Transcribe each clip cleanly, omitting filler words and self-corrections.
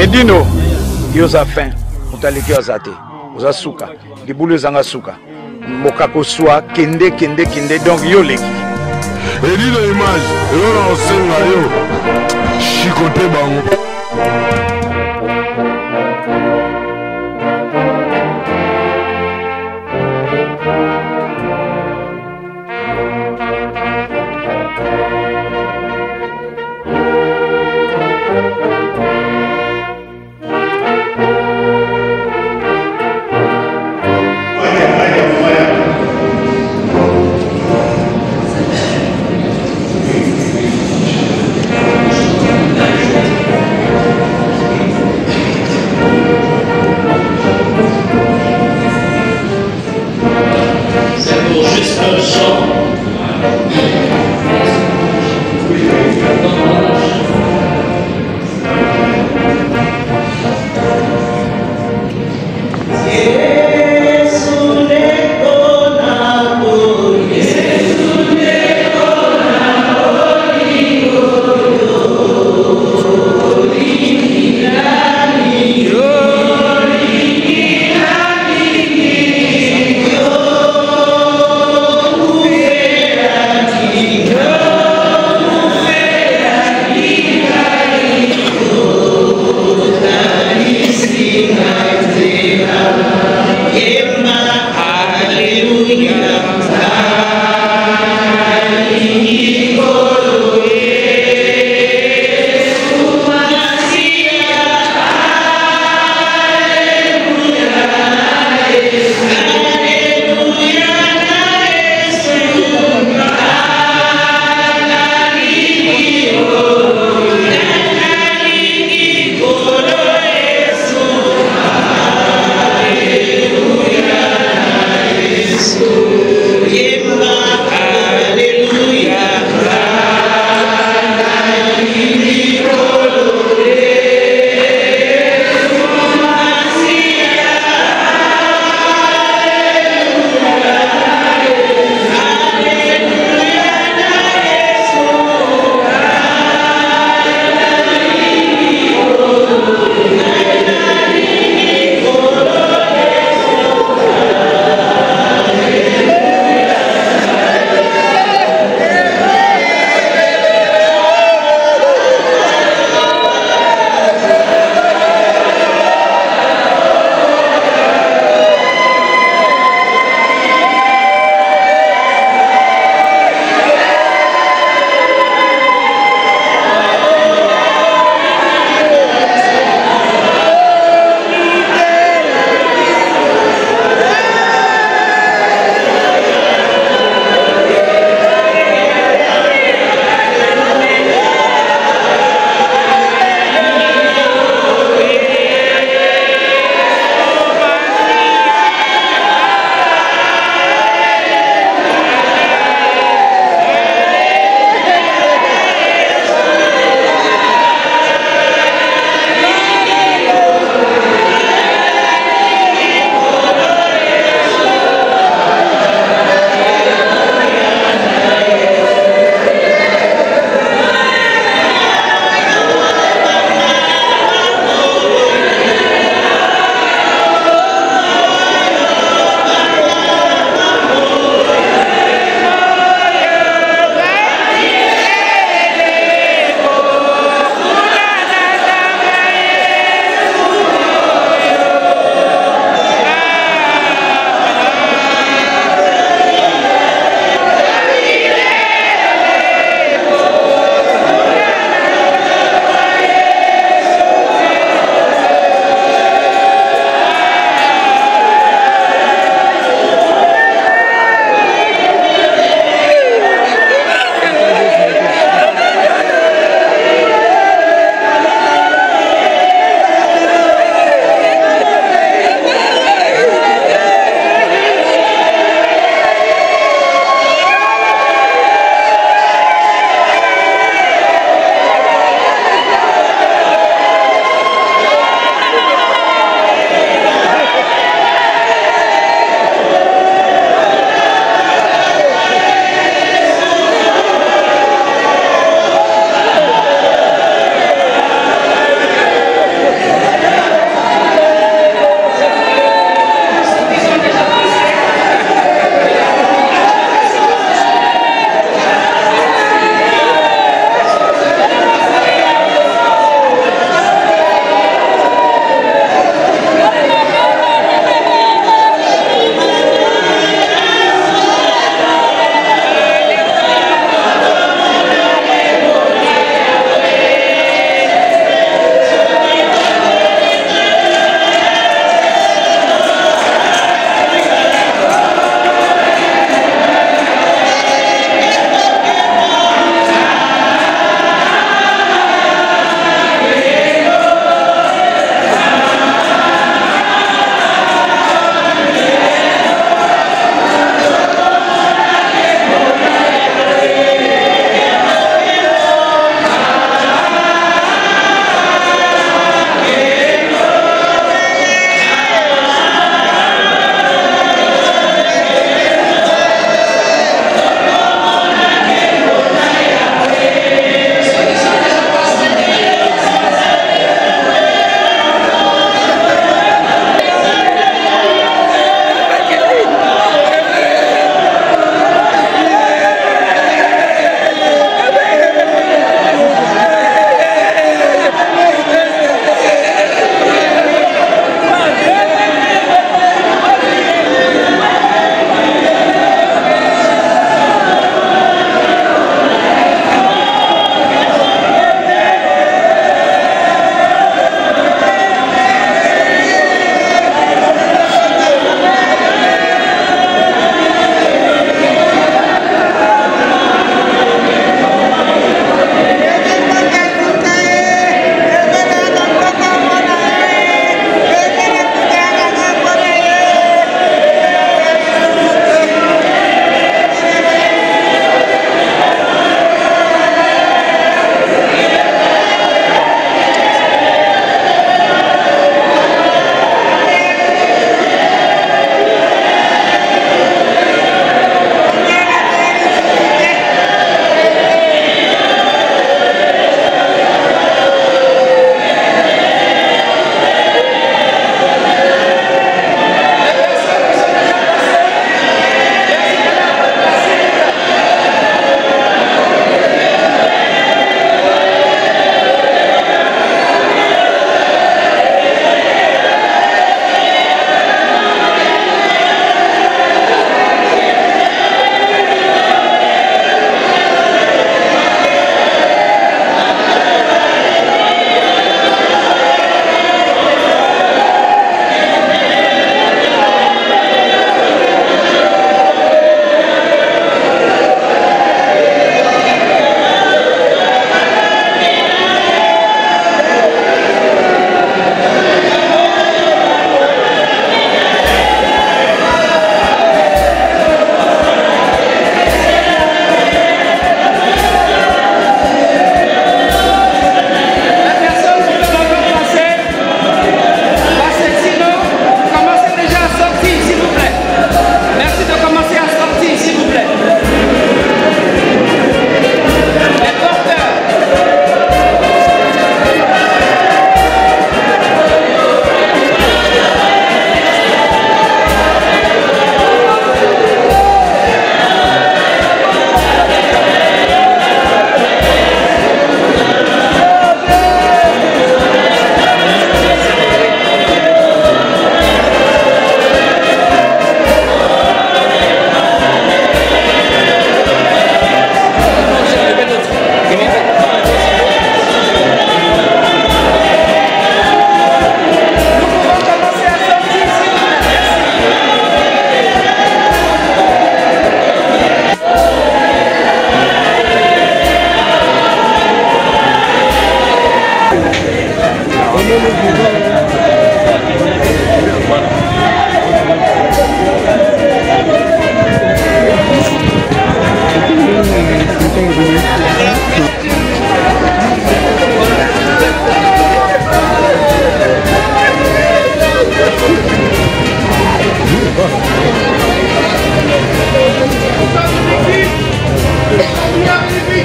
Edino, yoza fin, mutaliki azate, oza suka, libulu zanga suka, mokako swa, kende, donc yo leki. Edino image, yo na osenga yo, chikote bango.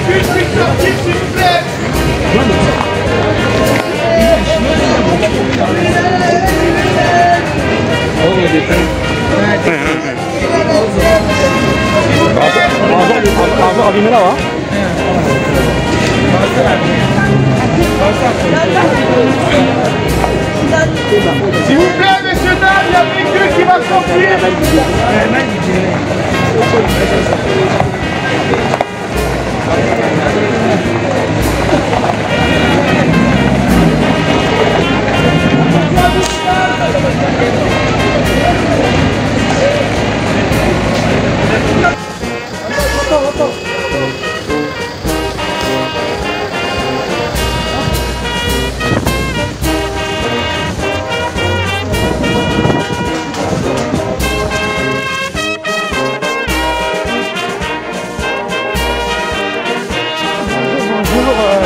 véhicule puisse sortir, s'il vous plaît. S'il vous plaît, messieurs, dames, il y a un véhicule qui va sortir.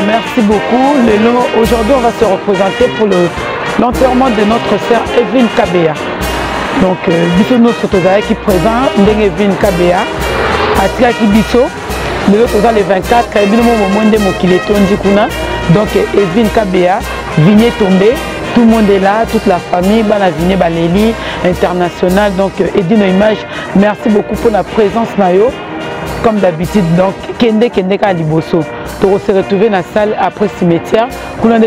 Merci beaucoup. Aujourd'hui, on va se représenter pour l'enterrement de notre sœur Evelyne Kabea. Donc, biso no sotoza qui présent Evelyne Kabea à Tiaki Biso. Le le 24, et bien au moment de Mokileton Dikuna. Donc, Evelyne Kabea, Vigné tombé. Tout le monde est là, toute la famille, la Vigné Baléli, internationale. Donc, Edino Image, merci beaucoup pour la présence Nayo. Comme d'habitude, donc, Kende Ka Liboso. Tu vas se retrouver dans la salle après cimetière. Point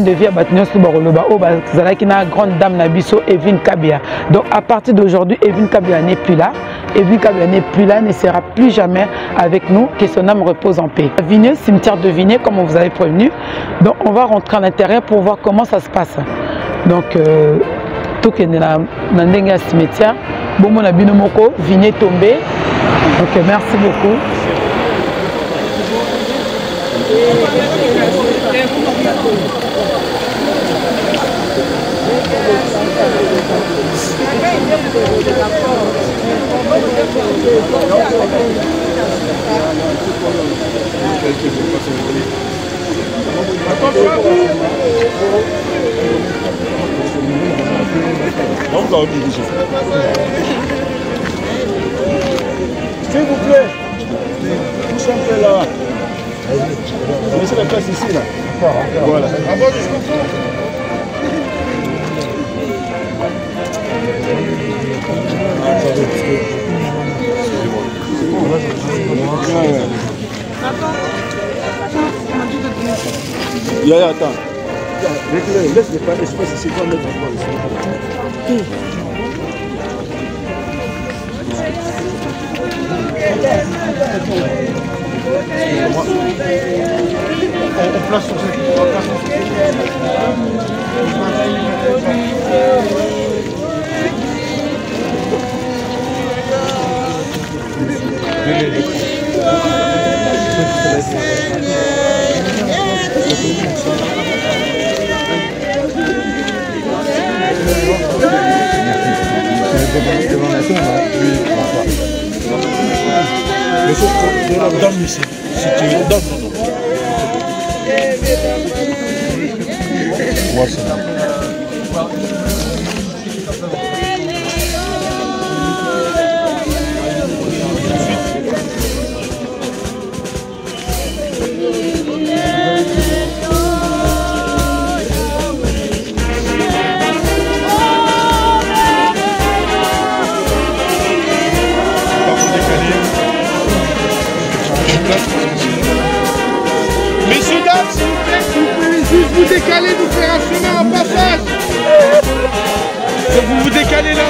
de vue à Batignon Soubaroloba. Qui est une grande dame Nabiso, Evelyne Kabea. Donc, à partir d'aujourd'hui, Evelyne Kabea n'est plus là. Evelyne Kabea n'est plus là, ne sera plus jamais avec nous. Que son âme repose en paix. Vigneux, cimetière de Vigneux, comme on vous avait prévenu. Donc, on va rentrer à l'intérieur pour voir comment ça se passe. Donc, tout qui est dans le cimetière. Bon, mon abino moko, Vigneux tombé. Donc, merci beaucoup. S'il vous plaît, touche un peu là. Laissez la place ici là. Voilà. Attends. Laisse l'espace ici, on va mettre encore ici. On place sur cette Donne ici, si tu donnes. Moi, c'est là. Messieurs, dames, s'il vous plaît, si vous pouvez juste vous décaler, nous faire un chemin en passage. Donc vous vous décalez là.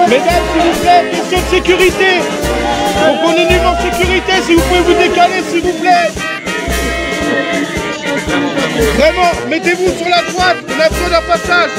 Mesdames, s'il vous plaît, question de sécurité. Donc on est niveau en sécurité, si vous pouvez vous décaler, s'il vous plaît. Vraiment, mettez-vous sur la droite, on a besoin d'un passage.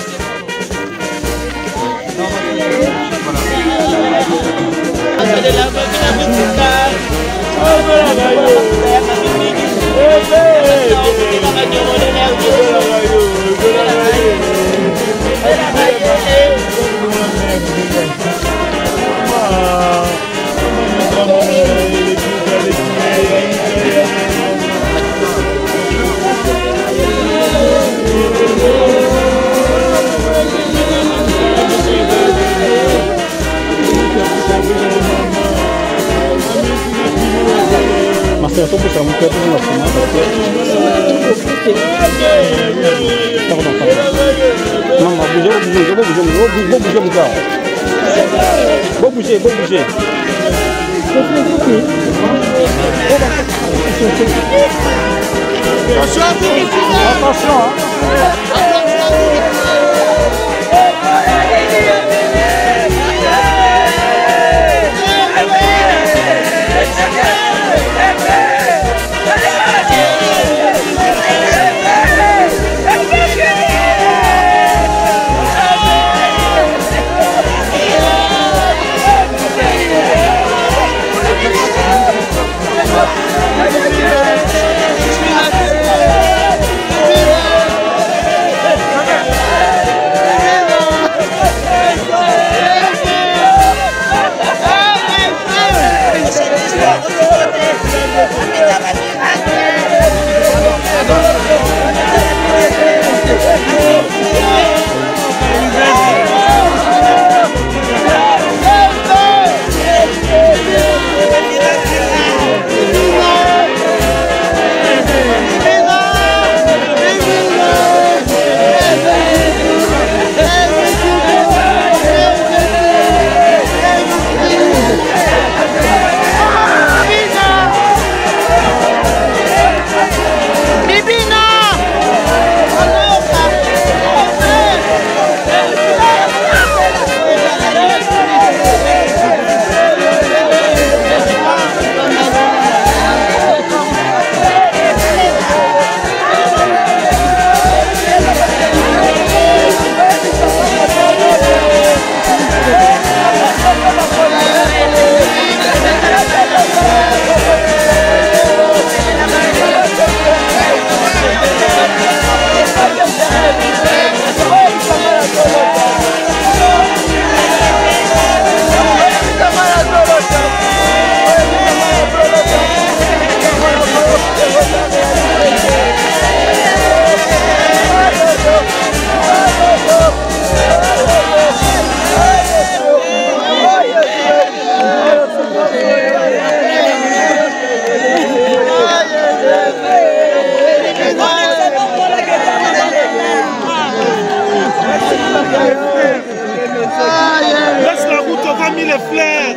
Laisse la route, on va mis les fleurs.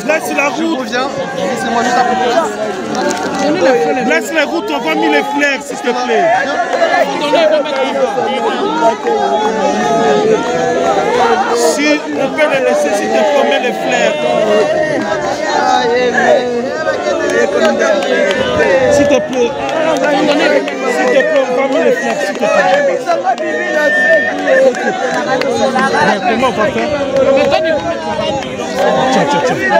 Laisse la route. Laisse les routes, on va mis les fleurs, s'il te plaît. Si on peut les laisser, s'il te plaît, on met les fleurs. S'il te plaît. S'il te plaît, on va mettre les fleurs, s'il te plaît. Comment on va faire? Tiens, tiens, tiens.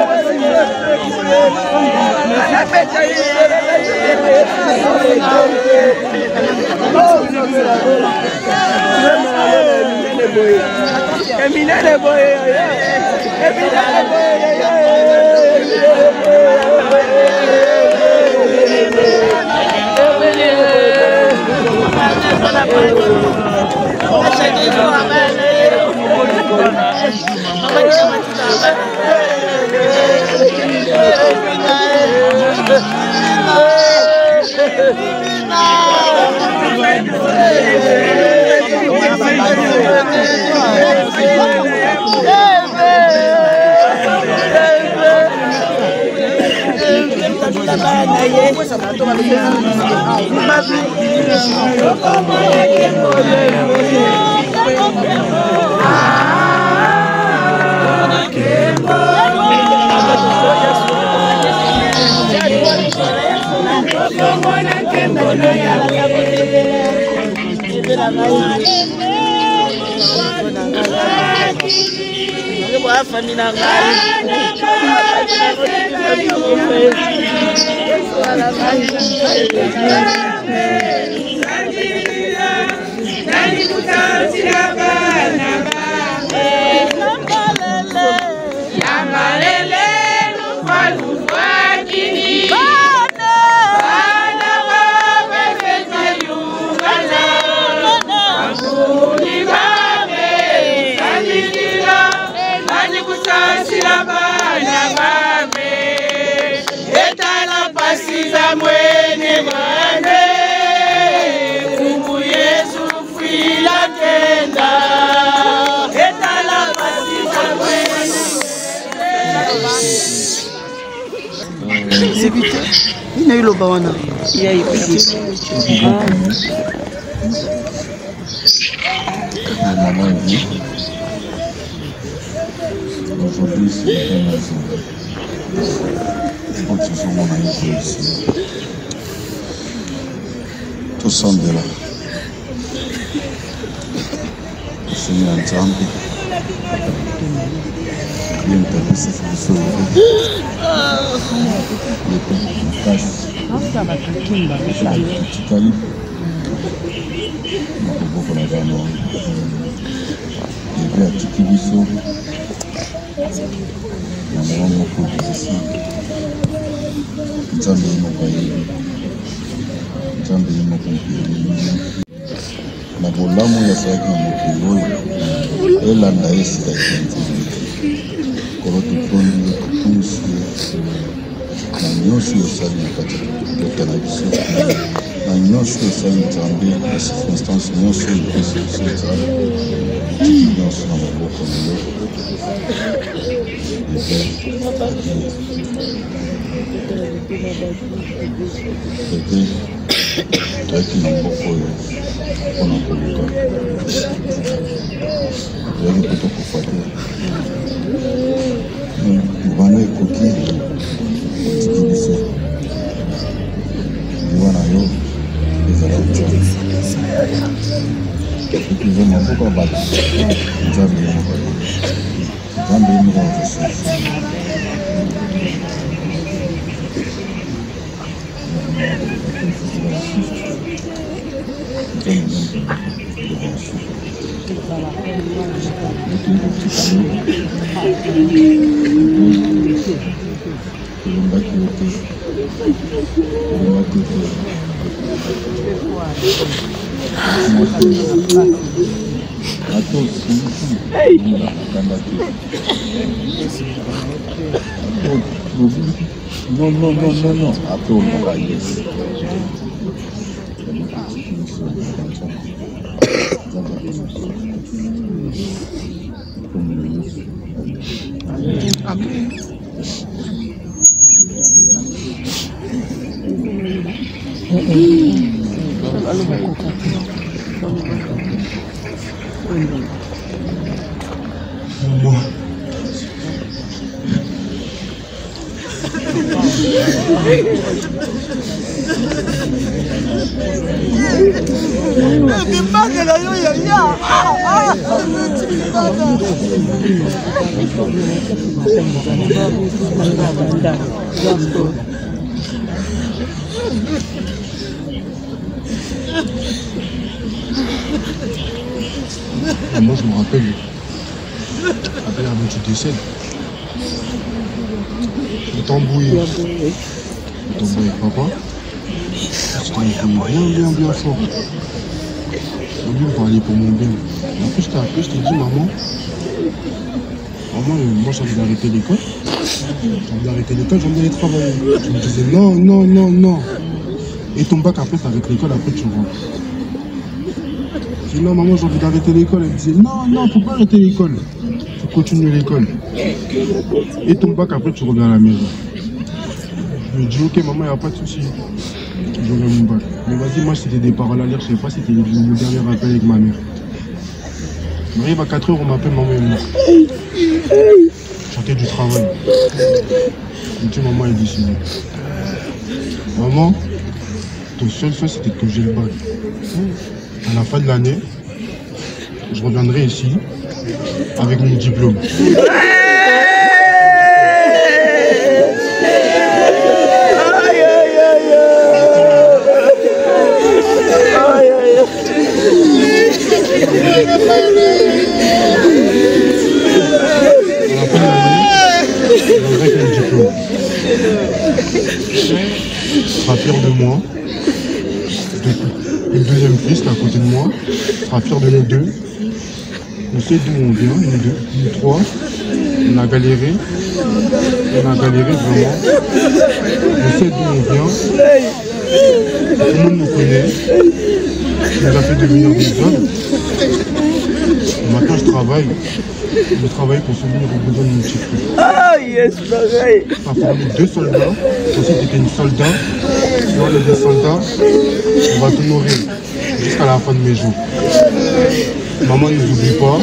Bana C'est vite. Il y a eu le bawana. Il y a eu aujourd'hui, c'est un maison. Je crois que ce sont mon ami ici. Tous sont de là. Le Seigneur Nzambi. Bien tapé, c'est pour sauver. Les petits caches. Petit calibre. On peut beaucoup la faire. Et puis à Tiki Bisso. Il y en a beaucoup ici. Nzambi Mokaye. Nzambi Mokaye. Na bolamu ya sayaki na mokili oyo elanda esika kolo totondi totunisi na nyonso esali na kati ya kote na biso na nyonso esali Nzambe na circonstance nyonso epesi biso Nzambe tiki nyonso na maboko na yo ete toyaki na mboka oyo mpona koluka toyaki mpe tokufa te libanda ekoki otiki biso liwa na yo ezala ekuza maboko ya bato Nzambe ye moko Nzambe ye moko akosusu Non. Après, on va y aller. Amen. Moi je me rappelle, avant que tu décèdes, le tambouille avec papa, c'était bien fort. Lui me parlait pour mon bien. En plus je t'ai appelé, je t'ai dit maman, moi j'avais arrêté l'école. J'avais aller travailler. Je me disais non. Et ton bac après t'arrêtes l'école, après tu rentres. Je dis non maman j'ai envie d'arrêter l'école. Elle me disait non, faut pas arrêter l'école. Faut continuer l'école. Et ton bac après tu reviens à la maison. Je me dis ok maman, il n'y a pas de souci. J'aurai mon bac. Mais vas-y, moi c'était des paroles à lire, je sais pas, c'était mon dernier appel avec ma mère. J'arrive à 4 h, on m'appelle maman est morte. J'étais du travail. Je me dis maman est décédée. Maman, ton seul fait c'était que j'ai le bac. À la fin de l'année, je reviendrai ici avec mon diplôme. Sera fier de moi, une deuxième fils à côté de moi, sera fier de nous deux. On sait d'où on vient, nous deux, nous trois. On a galéré vraiment. On sait d'où on vient. Tout le monde nous connaît. On nous a fait devenir des hommes. Maintenant, je Je travaille pour soutenir aux besoins de mon petit frère. Ah yes, pareil. On a formé 2 soldats, ensuite il était une soldat. Là on est des soldats, on va tout nourrir jusqu'à la fin de mes jours. Maman ne nous oublie pas,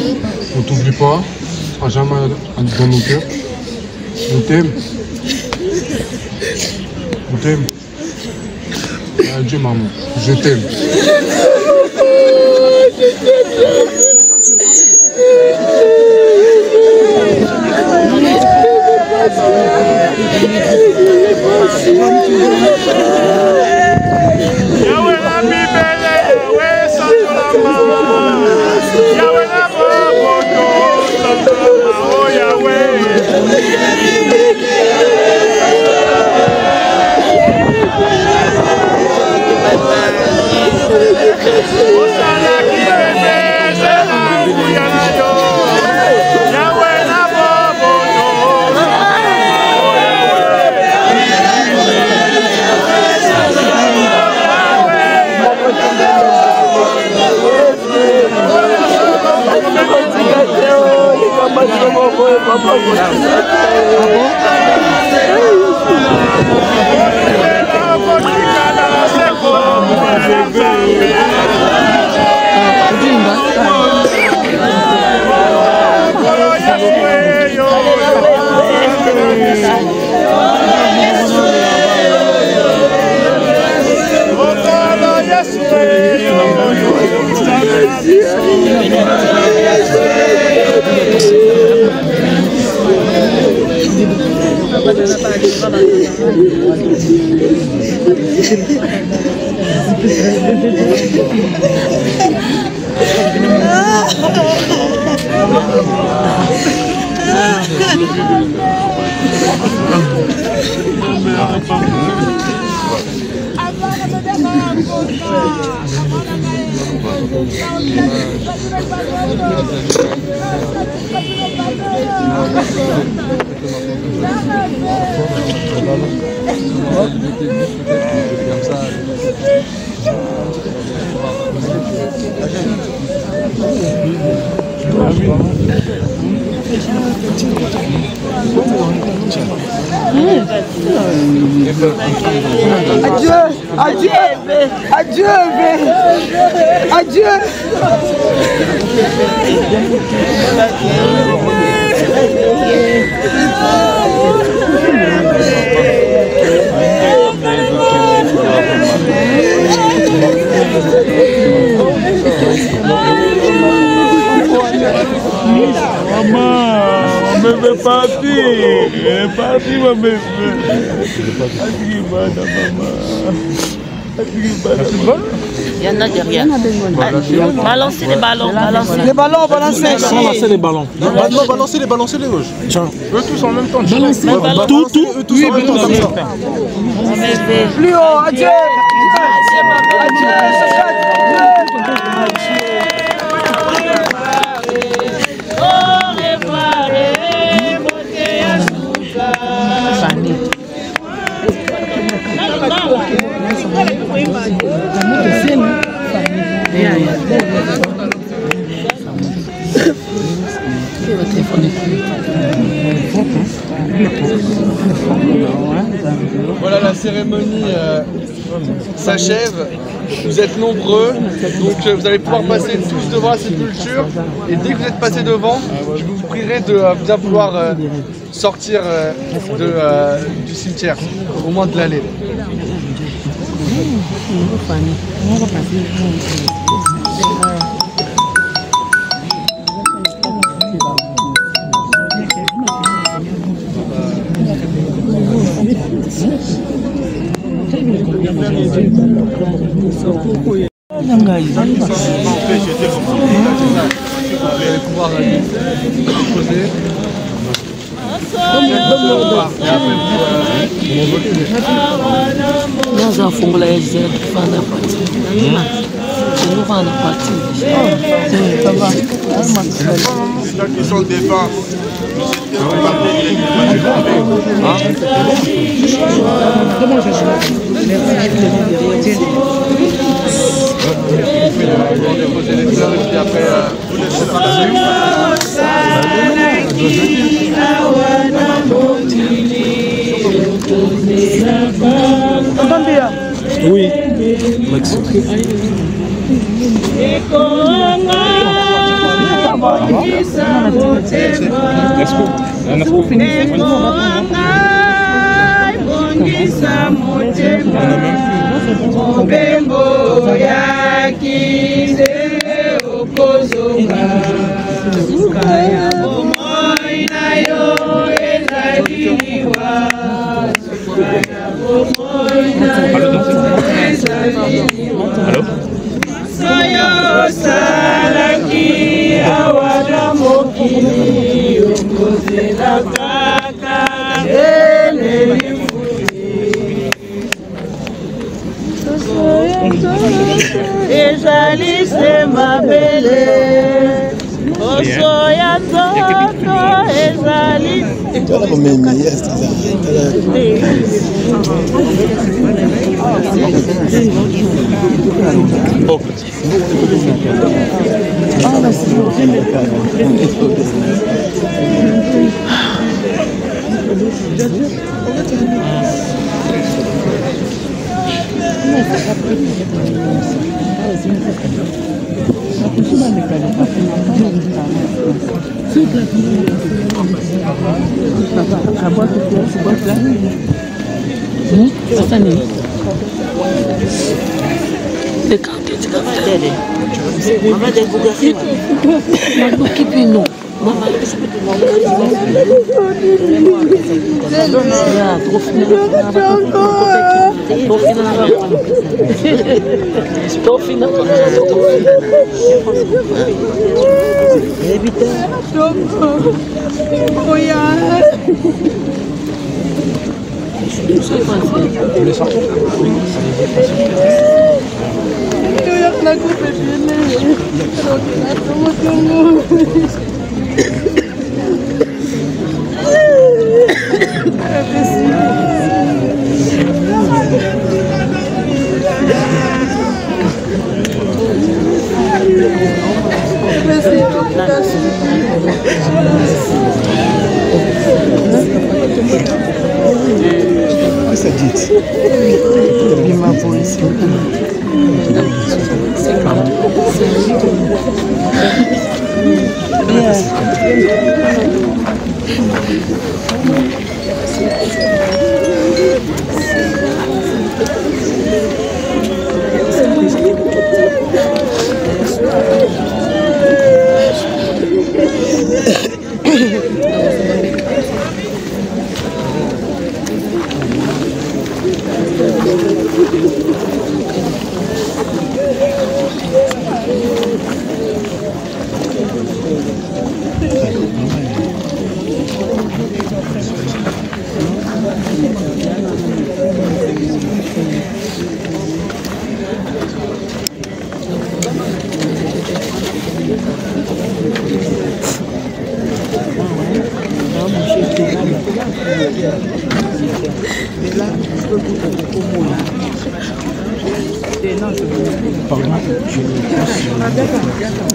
on ne t'oublie pas, tu seras jamais dans nos cœurs. On t'aime. On t'aime. Adieu maman, je t'aime. Yahweh la bibele, Yahweh sansolama, Yahweh la bobodo, sansolama, oh Yahweh. Osala kibebe, sela kuyana yo, Yahweh la bobodo, oh Adieu, adieu, adieu, adieu. maman, on me fait partir, ma bébé. Il y en a derrière. Balancez les ballons. Les ballons, balancez. Balancez les ballons. Non, balancez-les gauche. Tiens. Eux tous en même temps. Balancez. Eux tous en même temps comme ça. Plus haut, adieu. Voilà, la cérémonie s'achève. Vous êtes nombreux, donc vous allez pouvoir passer tous devant la sépulture. Et dès que vous êtes passé devant, je vous prierai de bien vouloir sortir du cimetière, au moins de l'allée. Ils sont défense. vont déposer les fleurs et puis après vous laissez là. Oui, Maxime.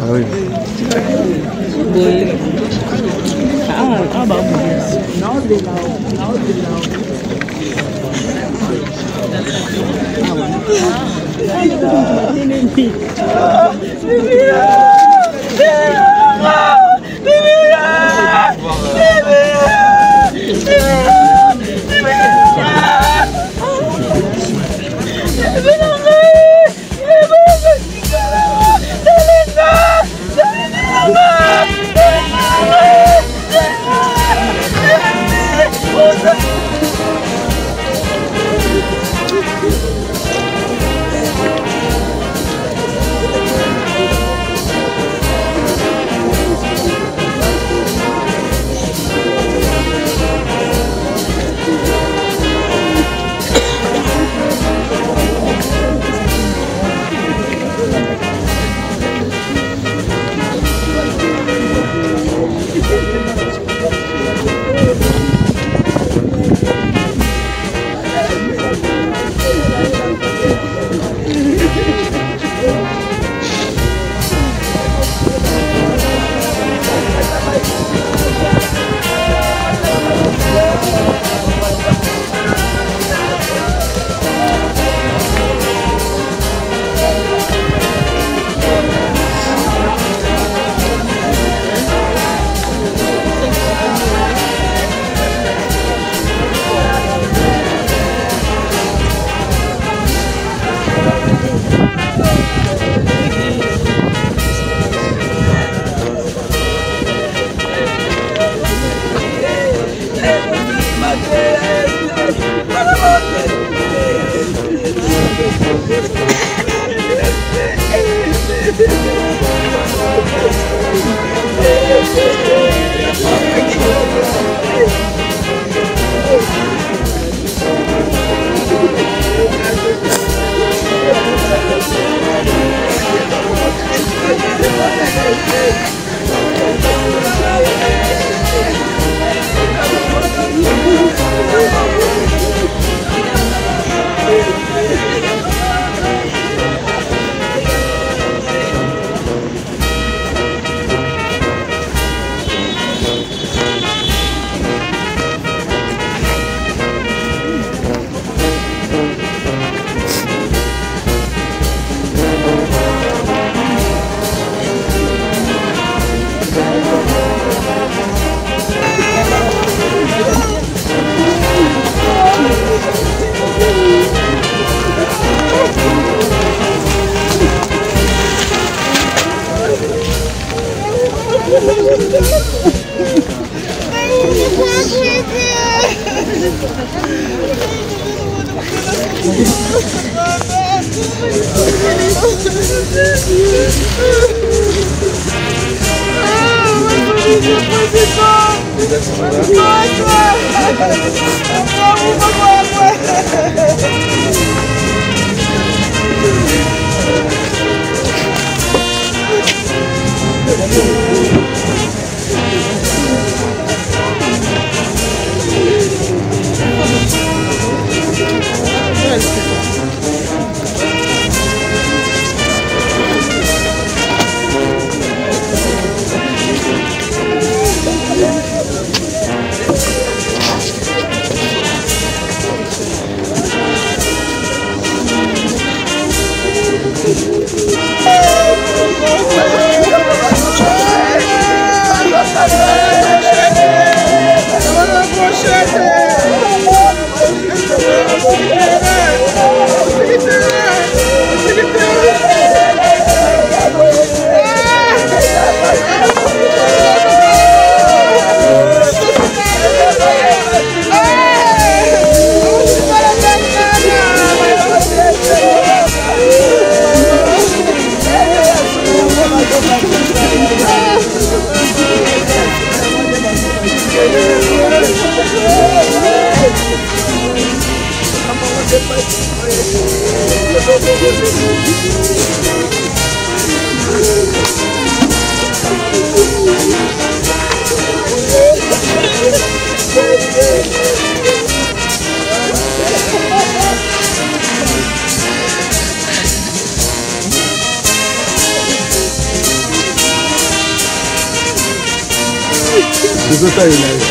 Ah oui.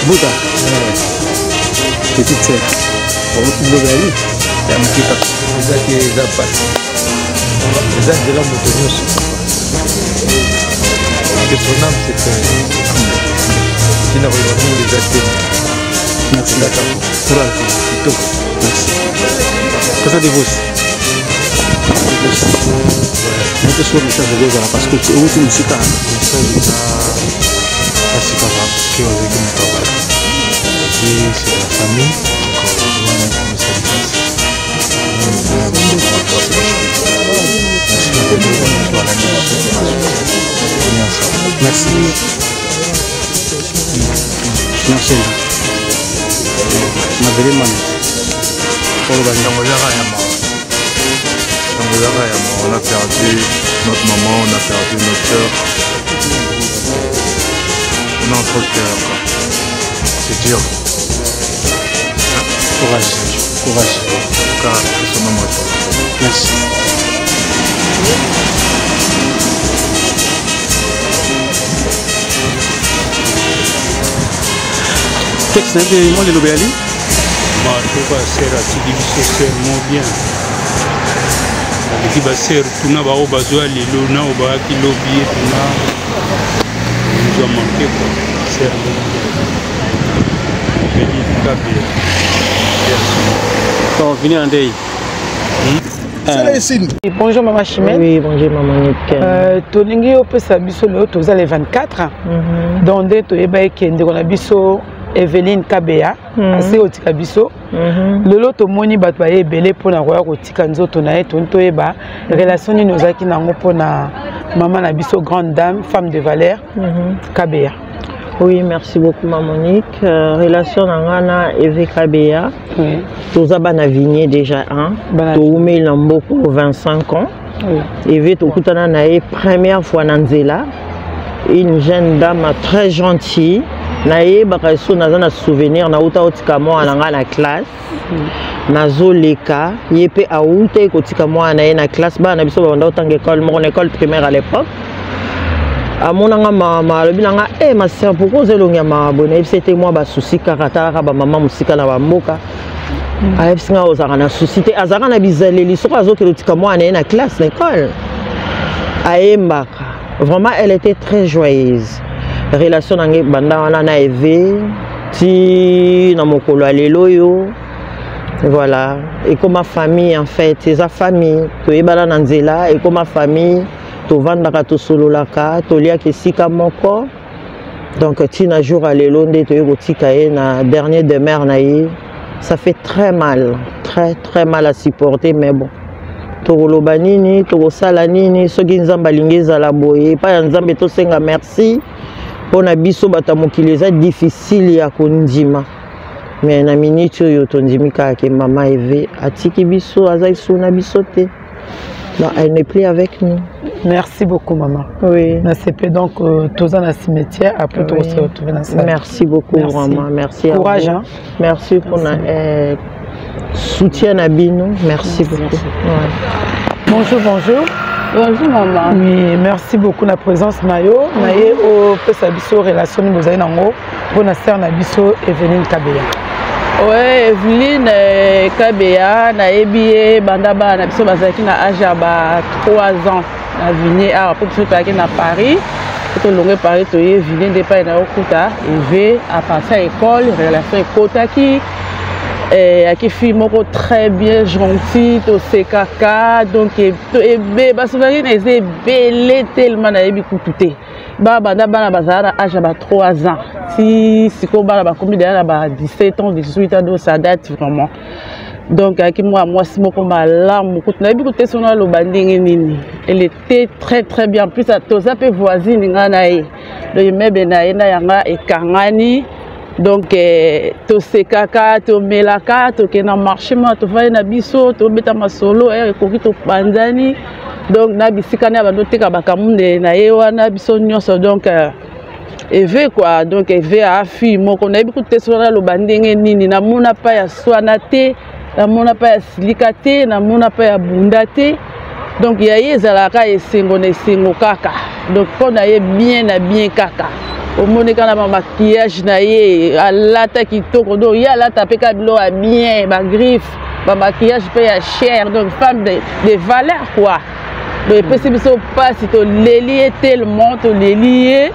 Buta. Petite sœur. Pour vous l'obéir. C'est un petit peu. C'est ça qui est zappa. C'est ça de l'homme de nous. Que son âme c'est qui n'a pas eu les actes. Merci. Courage. Merci. Qu'est-ce que vous? Je te souhaite ça de vous parce que tu es une musique. C'est pas grave, que vous avez mon travail. C'est la famille, merci. Merci. On a perdu notre maman, on a perdu notre soeur. On a trop de cœur. C'est dur. Courage. Courage. En tout cas, c'est son nom. Merci. Qu'est-ce que c'est que le Béali? Je vais faire socialement bien. Je vais faire tout le monde besoin de l'eau, nous a manqué Bonjour Maman Chimène. Oui, bonjour Maman Nickel. Toningi opesa biso le toza le 24. Donc tu eba kende kona biso Evelyne Kabea assez otika biso. Le lot tomoni bato ba ebele pona koya kotika nzoto na ye tonto eba relation ni nozaki nango pona maman na biso grande dame femme de valeur Kabea. Oui, merci beaucoup Mamonique. Relation nangana Eve Kabea. Toza bana vigné déjà Toumé Lamboko 25 ans. Eve tokutana na ye première fois na Nzela. Une jeune dame très gentille. Naye bakaso naza na souvenir na uta otika mo alanga na classe. Nazo leka yepe auta ekotika mo na na classe ba na biso ba nda otanga école mon école primaire à l'époque. Amonanga mama lobinanga ma sœur pourquoi zelonga ma bonne c'était moi ba souci karata ba maman musika na ba mboka. Ayesinga ozaka na souci te azaka na bizaleli soko azokelotika mo na classe l'école. Ayembaka. Vraiment elle était très joyeuse. Relation nange banda wana na Eve ti na mokolo alelo yo voilà et comme ma famille en fait c'est sa famille to ebala na nzela et comme ma famille to vandaka to sololaka to lia kesika moko donc ti na jour alelo nde to yotika ye na dernier demeure na ye ça fait très mal à supporter, mais bon. Tokoloba nini, tokosala nini, soki nzambe alingi ezala boye, pa ya nzambe tosenga merci. Pona biso bata mokili eza difficile ya kondima. Mais na minute oyo tondimi kaka mama Eve atiki biso azai suna biso te. Non, elle n'est plus avec nous. Merci beaucoup, maman. Oui. Donc, tous dans le cimetière, après tout, se retrouver dans la salle. Merci beaucoup, maman. Merci. Courage. Hein? Merci pour notre soutien à Bino. Merci beaucoup. Ouais. Bonjour, bonjour. Bonjour, maman. Oui, merci beaucoup de la présence. Nayo, naye au Pesabiso relation nous avons nango pour na sœur Nabiso Evelyne Kabea. Ouais, Evelyne Kabea na ebié bandaba na biso bazaki na âge ya ba 3 ans na vigné a pour biso taki na Paris. To longue Paris to Evelyne de pa na okuta eve a passé à école relation ekotaki qui fille moko très bien gentil to sekaka donc ebe basovaki na eze belé tellement na yebi kututé ba banda bana bazara âge ba 3 ans si ko bana ba combien derrière ba 17 ans 18 ans donc ça date vraiment donc qui moi si moko malamu kutuna yebi kuté sona lo bandingi nini elle était très bien en plus à toza pe voisine ngana ye le immeuble na ena yanga ekangani. Donc, to sekaka, to melaka, to kena marché, to va na biso, to beta masolo, koki to panzani. Donc, na bisika na banote ka bakamunde na yewa na biso nyonso donc eve quoi. Donc, eve a fi moko na biku te sona lo bandenge nini na mona pa ya swana te, na mona pa ya silika te, na mona pa ya bunda te. Donc, ya yezalaka esengo na esengo kaka. Donc, pona ye bien na bien kaka. Au monde quand la maquillage naie à lata qui tourne donc il y a là tapé cablo à bien ma griffe ma maquillage paye cher donc femme de valeur quoi donc possible ça pas si tu les lier tellement tu les lier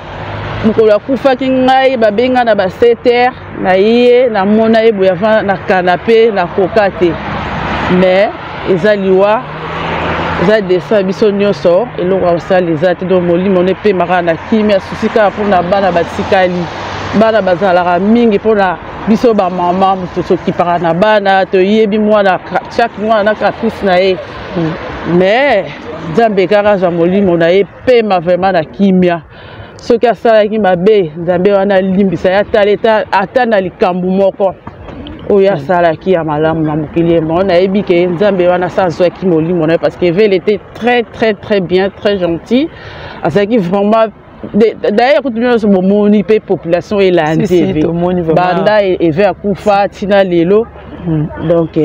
donc la kufa ki ngai ba benga na ba 7h na yé na mona ebo ya na canapé na kokate mais ezaliwa za dessin biso nyonso eloko osala ezati donc molimo ne pe mara na kimia susika pour na bana batikali bana bazalaka mingi pour na biso ba mama mutoso kipara na bana to yebi mwana chaque mois na caprice na ye mais nzambe kaka za molimo na ye pe ma vraiment na kimia soki asalaki mabe nzambe wana limbisa ya taleta ata na likambu moko oya salaki ya malamu na mokili mo na yebi ke nzambe wana sa zwaki molimo na parce que elle était très bien très gentil asaki vraiment d'ailleurs quand nous sommes moni pe population elandi banda eve akufa tina lelo donc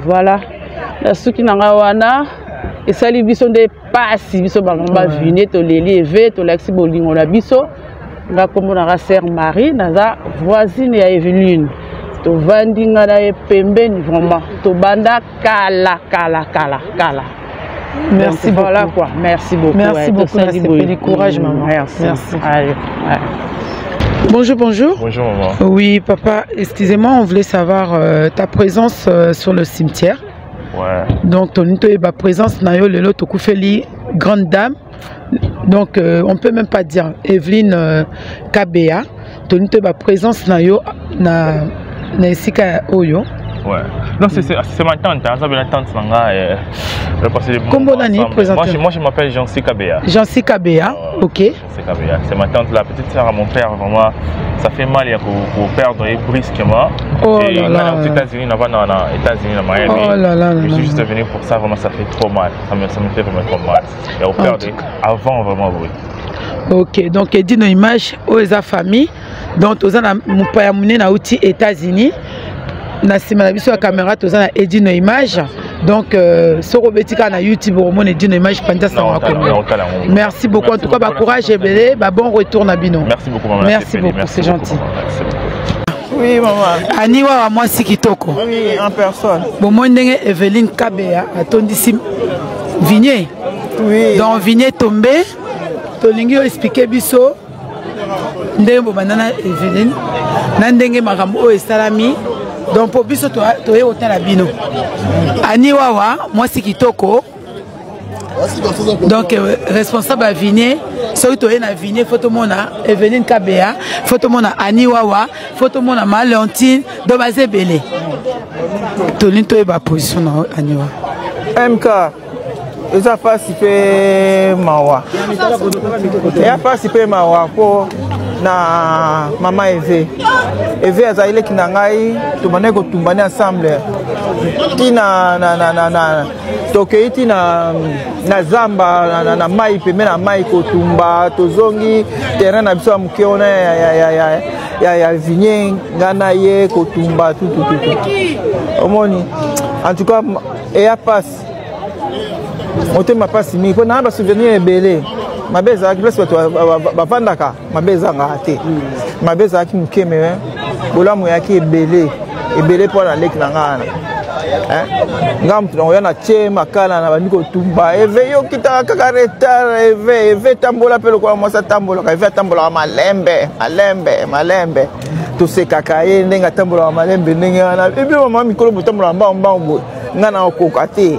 voilà la suki nanga wana esali biso nde pasi biso bangamba vine to leli eve to laxi bolingo na biso nga komo na sœur Marie naza voisine ya Evelyne to vandinga na e pembeni vraiment to banda kala. Merci beaucoup. Voilà quoi. Merci beaucoup. Merci beaucoup. C'est du courage maman. Merci. Allez, ouais. Bonjour. Bonjour maman. Oui papa, excusez-moi, on voulait savoir ta présence sur le cimetière. Ouais. Donc ton présence na yo lelo to kufeli grande dame. Donc on peut même pas dire Evelyne Kabea. Ton présence na yo na esika oyo. Ouais. Non, c'est ma tante, hein. Ça ma tante Sanga et comment on a présenté? Moi je m'appelle Jancy Kabea. Jancy Kabea, ok. Jancy Kabea, c'est ma tante, la petite sœur à mon père, vraiment. Ça fait mal pour perdre brusquement. Oh et là là. aux États-Unis, à Miami. Oh là là. Je suis juste venu pour ça, vraiment ça fait trop mal. Ça me fait vraiment trop mal. Et au perdre avant vraiment oui. Ok, donc il dit nos images aux familles. Donc aux mon père mouné na outil États-Unis. Na sima biso la caméra tous na edi nos images. Donc sur Robetika na YouTube au moins edi nos images pendant ça. Merci beaucoup en tout cas ba courage et belé, ba bon retour na bino. Merci beaucoup maman. Merci beaucoup, c'est gentil. Oui maman. Aniwa wa moi Sikitoko. Oui, en personne. Bon moi ndenge Evelyne Kabea atondisi Vigné. Oui. Donc Vigné tombé. Tolingi expliquer biso ndenge bo banana Evelyne na ndenge makambo o esalami. Donc pour biso to e hôtel abino. Ani wawa moi Sikitoko Donc responsable à Vigné, celui qui est à Vigné, photo mona Evelyne Kabea, photo mona Ani Wawa, photo mona Malentine, Dobazé Belé. Tolin to eba position na Ani Wawa. MK, ils ont participé Mawa. Ils ont participé Mawa pour na Maman Eve. Eve azaile kinangai, tubane ko tumbane ensemble. Tina na tokeiti na zamba na mai peme na mai ko tumba tozongi terrain na biso mukiona ya Vigné ngana ye ko tumba tout. Omoni en tout cas et a passe on te m'a pas simi pour na ba souvenir belé mabeza ki place ba vandaka mabeza ngate mabeza ki mukeme bolamu yaki ebele pour la lek na ngana ngam tunaoya na che makala na bandiko tumba eve yo kita kaka retard eve tambola pelo kwa mwasa tambola ka eve tambola malembe to se kaka ye ndenga tambola malembe ndenga na ebe mama mikolo butambola mbambo ngana okokate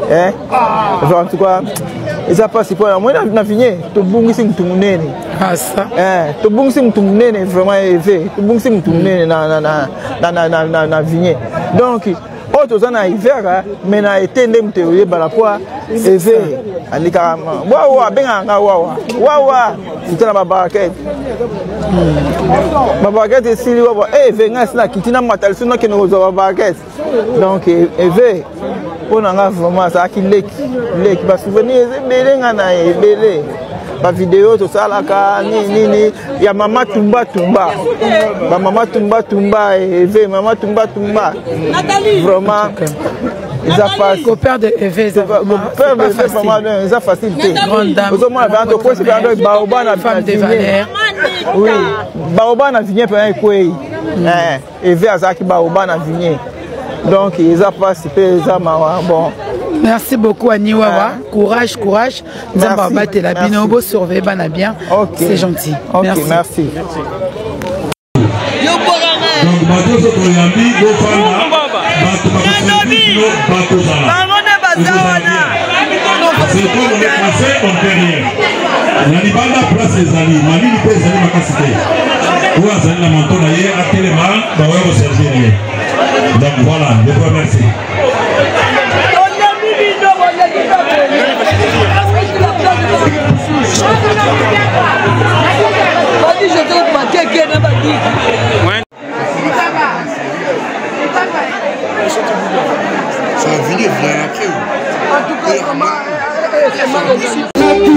en tout cas ça passe pour moi na Vigné to bungisi mtumunene asa to bungisi mtumunene vraiment eve to bungisi mtumunene na Vigné donc autres en hiver mais na été ndem théorie bala quoi eve alika wawa benga wawa c'était la babaquette babaquette c'est wawa eve ngasina kitina matal suna kino zo babaquette donc eve on a vraiment ça qui leki ba souvenir belenga na ebele ba vidéo to sala ka ni ya mama tumba ba mama tumba eve mama tumba vraiment ils a pas au père de Eve ils a facilité grande dame au moins ba to ko c'est ba na femme de valeur oui ba na Vigné pe kwei Eve azaki ba na Vigné. Donc, ils ont participé, bon. Merci beaucoup, Ani Wawa. Courage. Nous allons battre la binobo, surveiller bien. C'est gentil. Merci. Donc voilà, je vous remercie. Ça va venir après. En tout cas, comment Okay.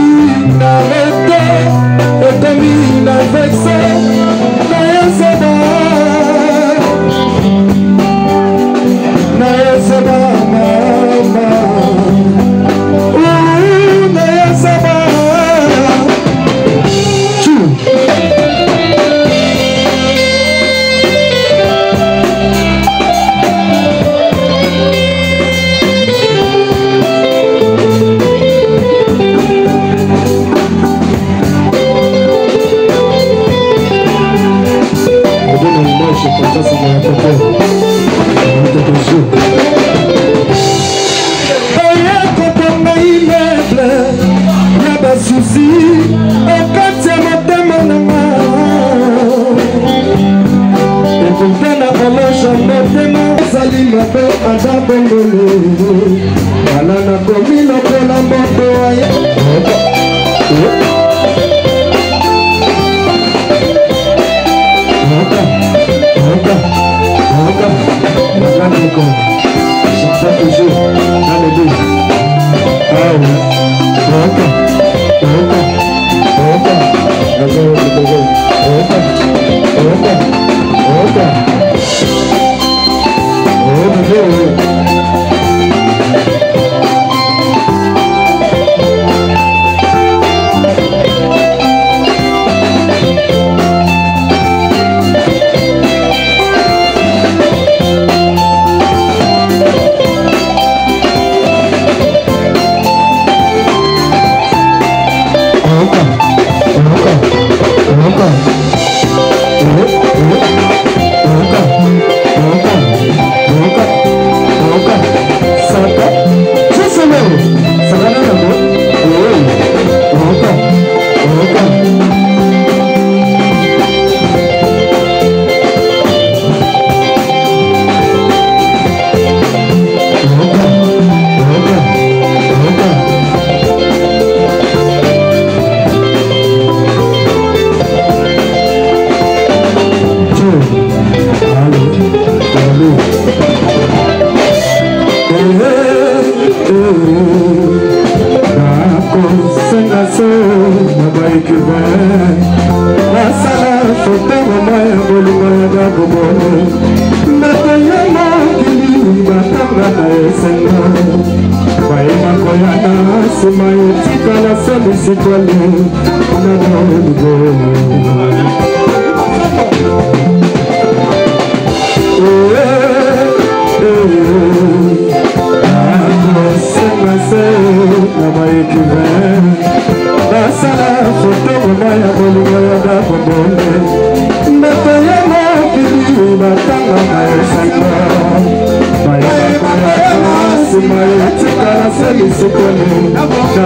na esenga bayeba koyana nsima etikala se misikole nanoligo akosenga se na baekive nasala foto mama ya bolingo ya bakobonde mbato ya mokili batanga na esanga bayebakoyaka nsima etikala se misikole ata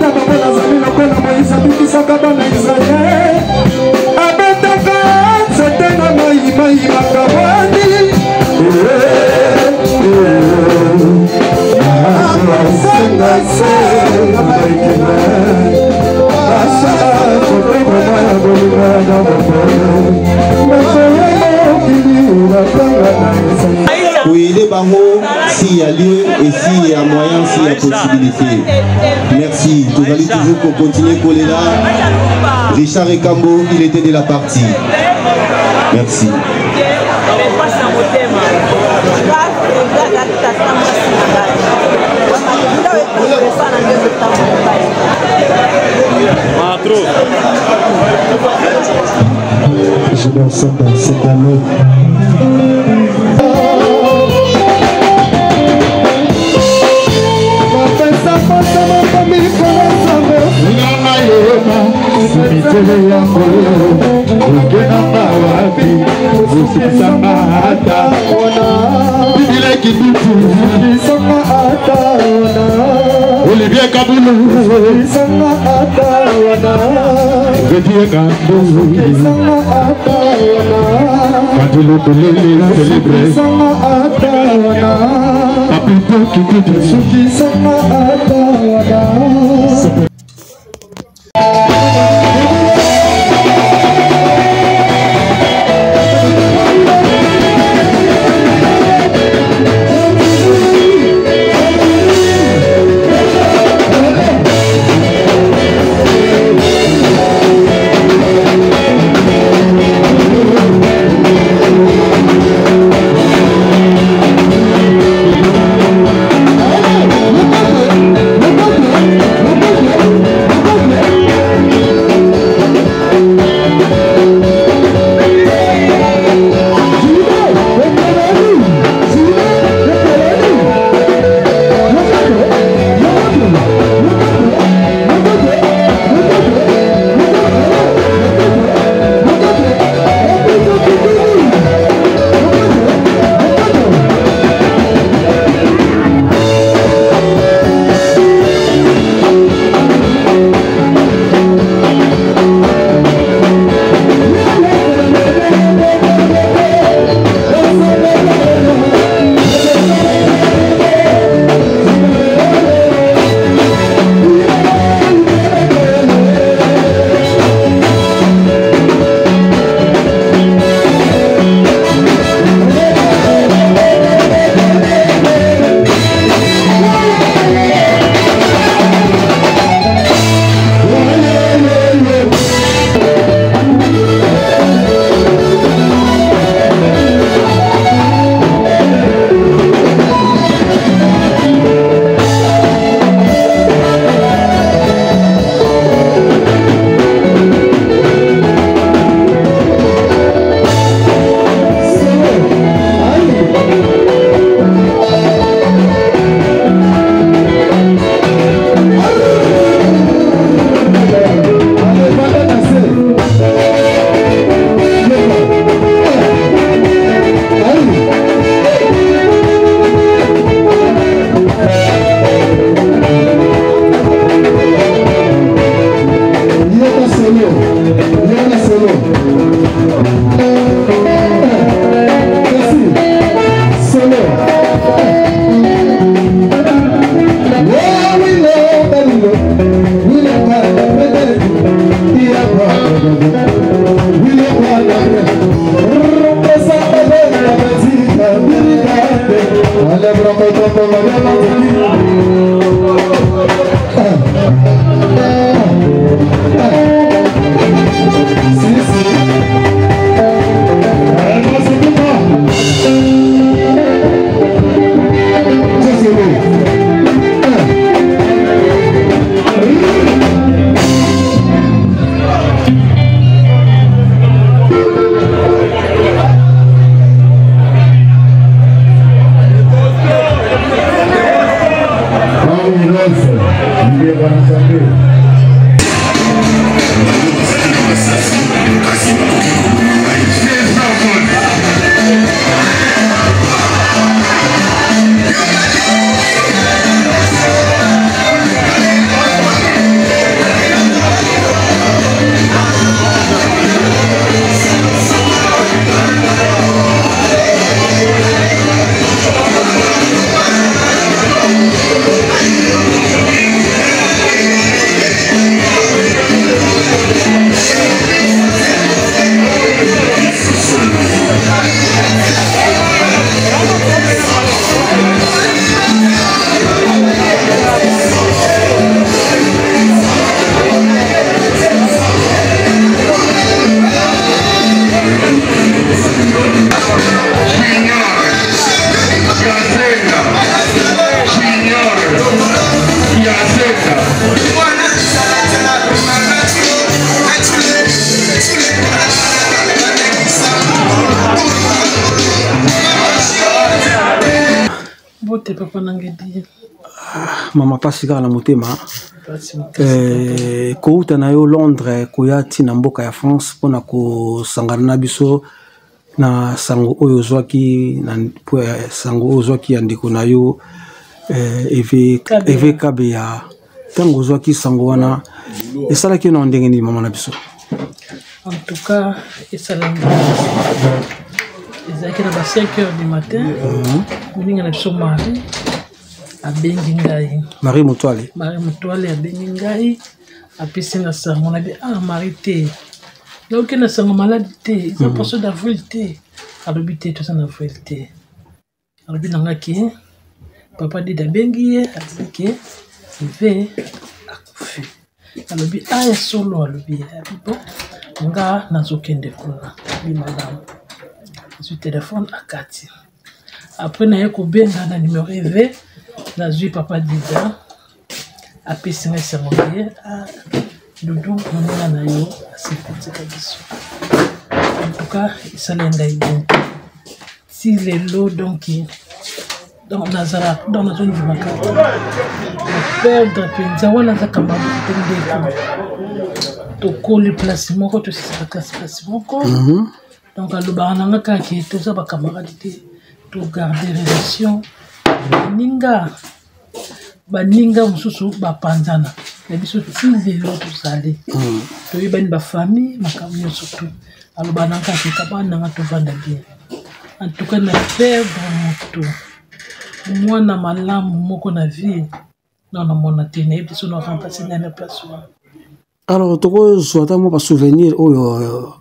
bango nazali lokola moïse abikisaka bana israel abetaka nzete na mayimayimaka bwani akosenga se baikina basala foto mama ya bolingo ya bakobonde mbato ya mokili batanga na esanga pour aider Bango s'il y a lieu et s'il y a moyen, s'il y a possibilité. Merci. Tout allez toujours pour continuer coller là. Richard Ekambo, il était de la partie. Merci. Je leur souhaite cette année. Simitele yango ukenanga wapi usisanga hata bibile kidutu usisanga hata Olivier Kabulu usisanga hata Vedie Kandu usisanga hata Kandilu Bulili celebre usisanga hata Apito kidutu usisanga hata Bote papa nangedi. Mama pasi kaka na motema. Kouta na yo Londres koya tina mboka ya France pona ko sangana na biso na sango oyo zwaki na sango oyo zwaki ya ndeko na yo Eve Kabeya. Tango zwaki sango wana esalaki na ndenge nini mama na biso? En tout cas, esalaki na ba 5 heures du matin. Moninga na biso mari abengi ngai. Marie Mutwale. Marie Mutwale abengi ngai apesi na sango na bi Marie te. Donc na sango malade te, ils poso d'avril te. Alobi te to sana avril te. Alobi nanga ki papa dit abengi ye aziki ve akufi. Alobi aya solo alobi bon nga nazokende kuna bi madame. Sur téléphone à Kati. Après na ko benga na numéro EV na zui papa Dida a pesi na sangoye a Doudou mona na yo asipoti kabiso. En tout cas, ça l'enda bien. Si les lots donc dans Nazara dans la zone du Maka perdre penza wala za kama tende to coller placement ko to sisa placement ko. Donc le barananga ka ki to za ba camarade to garder relation baninga mususu bapanzana na biso tize l'autre salé to yebani ba famille makamyo surtout alo bananga ki kabana nga to vanda bien. En tout cas na perdre moto mwana malamu moko na vie non na mona tene biso no remplacer na place. Alors toko soit mo pas souvenir oyo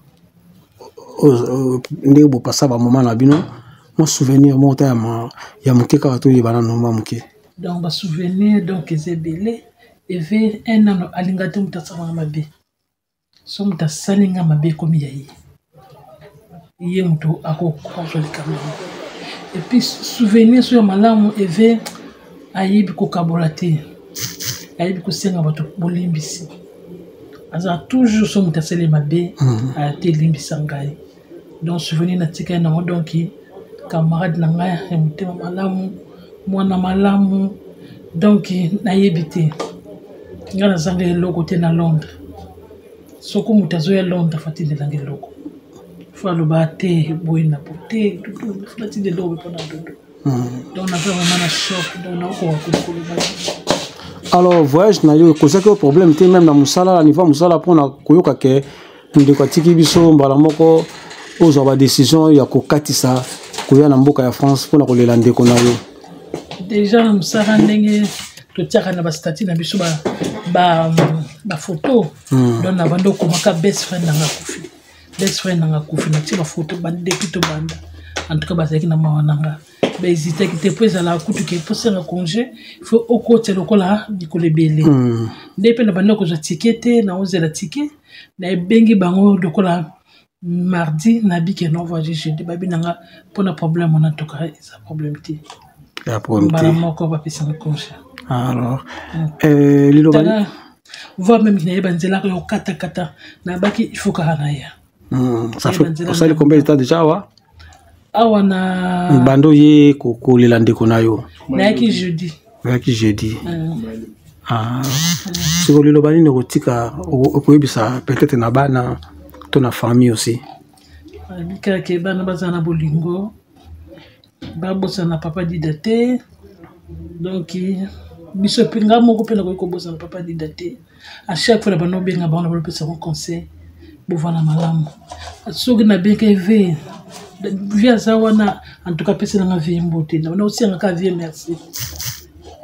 ndenge bo passa ba moment na bino mo souvenir mo ta ya muke ka to yebana no muke. Donc ba souvenir donc ezebele eve un an alingate mutasama mabe so mutasalinga mabe komi yayi iye muto akokwazo likamana. Et puis souvenir sur malamu eve ayibi ko kabolate ayibi ko senga bato bolimbisi aza toujours so mutasele mabe a te limbisa ngai. Donc souvenir na tika na donc camarade na ngai mutema malamu mwana malamu donc na yebite ngana zanga eloko te na Londres soko mutazo ya Londres fatinde lange loko faut le bater boy na porter tout fatinde loko pona dodo donc na vraiment na choc donc na ko alors voyage na yo cause que problème te même na musala niveau musala pona koyoka ke ndeko atiki biso mbala moko ozo ba décision ya ko katisa koya na mboka ya France pona ko lela ndeko na yo. Déjà musala ndenge to tiaka na ba statut na biso ba photo donc na bando ko maka best friend nanga kufi na tiba photo bande plutôt banda en tout cas bazaki na mawananga ba hésiter que te pose la kutu ke poser un congé faut au côté lokola bikole belé ndepé na bando ko za ticket na ozela ticket na bengi bango lokola mardi na bike non voyage jeudi babi nanga pona problème on en tout cas ça problème ti ya problème ti moko ba pesa na congé. Alors lilo bani voir même qu'il y a banzela ko kata na baki il faut kana ya ça fait ça combien de temps déjà wa awana bando ye ko lela ndeko na yo na ki jeudi siko lilo bani ne kotika okoyebisa peut-être na bana to na famille aussi bika ke bana bazana bolingo babosa na papa didate donc biso pinga moko pena ko bosa na papa didate à chaque fois bana benga bana ba pesa conseil bovana malamu soki na beke ve via zawana en tout cas pesa na vie mbote na aussi ngaka vie merci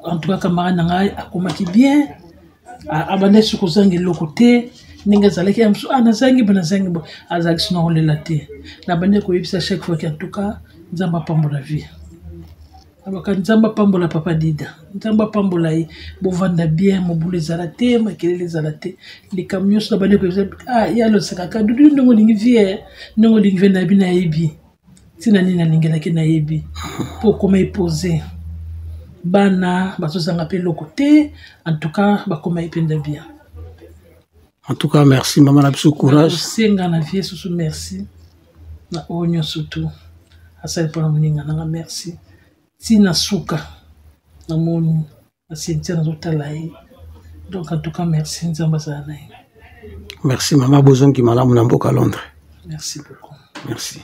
en tout cas camarade nanga akomaki bien abane suko zangi lokote ninga zalaki amsu anazangi bana zangi bo azaki sino lela te na bande ko yebisa chaque fois que en tout cas nzamba pambola vie abaka nzamba pambola papa dida nzamba pambola yi bovanda bien mobule zalate makelele zalate les camions na bande ko ya lo sakaka dudu ndongo lingi vie ndongo lingi ve na bina yebi tina nina lingela ke na yebi pour comment poser bana bazozanga pe lokote en tout cas bakoma ipenda bien. En tout cas, merci, maman, la plus courage. Merci. Na onyo surtout. Asal pour la moninga, merci. tina suka namoni asentia nazotala ye. Donc en tout cas merci nzambe azala na ye. Merci maman bozongi malamu na mboka Londres. Merci beaucoup. Merci.